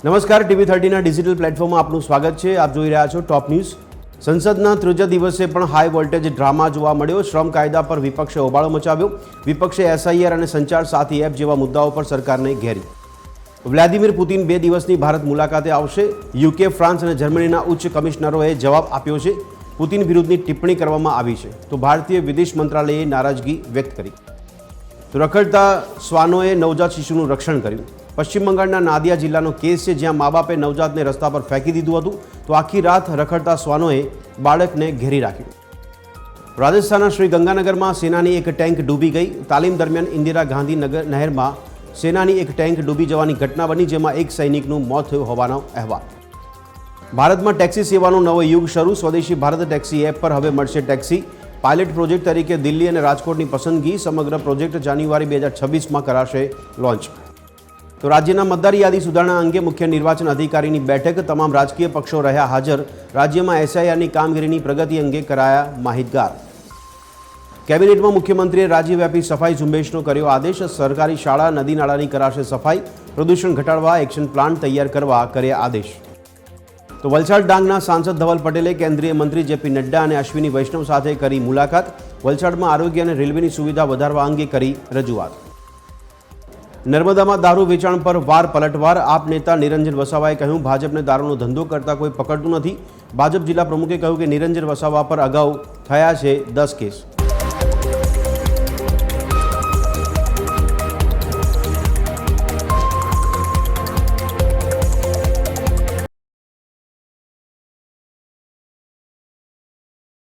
નમસ્કાર, TV30ના ડિજિટલ પ્લેટફોર્મમાં આપનું સ્વાગત છે. આપ જોઈ રહ્યા છો ટોપ ન્યૂઝ. સંસદના ત્રીજા દિવસે પણ હાઈ વોલ્ટેજ ડ્રામા જોવા મળ્યો. શ્રમ કાયદા પર વિપક્ષે હોબાળો મચાવ્યો. વિપક્ષે SIR અને સંચાર સાથી એપ જેવા મુદ્દાઓ પર સરકારને ઘેરી. વ્લાદિમીર પુતિન 2 દિવસની ભારત મુલાકાતે આવશે. UK, ફ્રાન્સ અને જર્મનીના ઉચ્ચ કમિશનરોએ જવાબ આપ્યો છે. પુતિન વિરુદ્ધની ટિપ્પણી કરવામાં આવી છે તો ભારતીય વિદેશ મંત્રાલયે નારાજગી વ્યક્ત કરી. તો રખડતા શ્વાનોએ નવજાત શિશુનું રક્ષણ કર્યું. પશ્ચિમ બંગાળના નાદિયા જિલ્લાનો કેસ છે, જ્યાં મા બાપે નવજાતને રસ્તા પર ફેંકી દીધું હતું તો આખી રાત રખડતા શ્વાનોએ બાળકને ઘેરી રાખ્યું. રાજસ્થાનના શ્રી ગંગાનગરમાં સેનાની એક ટેન્ક ડૂબી ગઈ. તાલીમ દરમિયાન ઇન્દિરા ગાંધી નહેરમાં સેનાની એક ટેન્ક ડૂબી જવાની ઘટના બની, જેમાં એક સૈનિકનું મોત થયું હોવાનો અહેવાલ. ભારતમાં ટેક્સી સેવાનો નવો યુગ શરૂ. સ્વદેશી ભારત ટેક્સી એપ પર હવે મળશે ટેક્સી. પાયલટ પ્રોજેક્ટ તરીકે દિલ્હી અને રાજકોટની પસંદગી. સમગ્ર પ્રોજેક્ટ જાન્યુઆરી 2026માં કરાશે લોન્ચ. તો રાજ્યના મતદાર યાદી સુધારણા અંગે મુખ્ય નિર્વાચન અધિકારીની બેઠક. તમામ રાજકીય પક્ષો રહ્યા હાજર. રાજ્યમાં SIRની કામગીરીની પ્રગતિ અંગે કરાયા માહિતગાર. કેબિનેટમાં મુખ્યમંત્રીએ રાજ્યવ્યાપી સફાઈ ઝુંબેશનો કર્યો આદેશ. સરકારી શાળા, નદી નાળાની કરાશે સફાઈ. પ્રદૂષણ ઘટાડવા એક્શન પ્લાન તૈયાર કરવા કર્યા આદેશ. તો વલસાડ ડાંગના સાંસદ ધવલ પટેલે કેન્દ્રીય મંત્રી JP નડ્ડા અને અશ્વિની વૈષ્ણવ સાથે કરી મુલાકાત. વલસાડમાં આરોગ્ય અને રેલવેની સુવિધા વધારવા અંગે કરી રજૂઆત. નર્મદામાં દારૂ વેચાણ પર વાર પલટવાર. આપ નેતા નિરંજન વસાવાએ કહ્યું, ભાજપને દારૂનો ધંધો કરતા કોઈ પકડતું નથી. ભાજપ જિલ્લા પ્રમુખે કહ્યું કે નિરંજન વસાવા પર અગાઉ થયા છે 10 કેસ.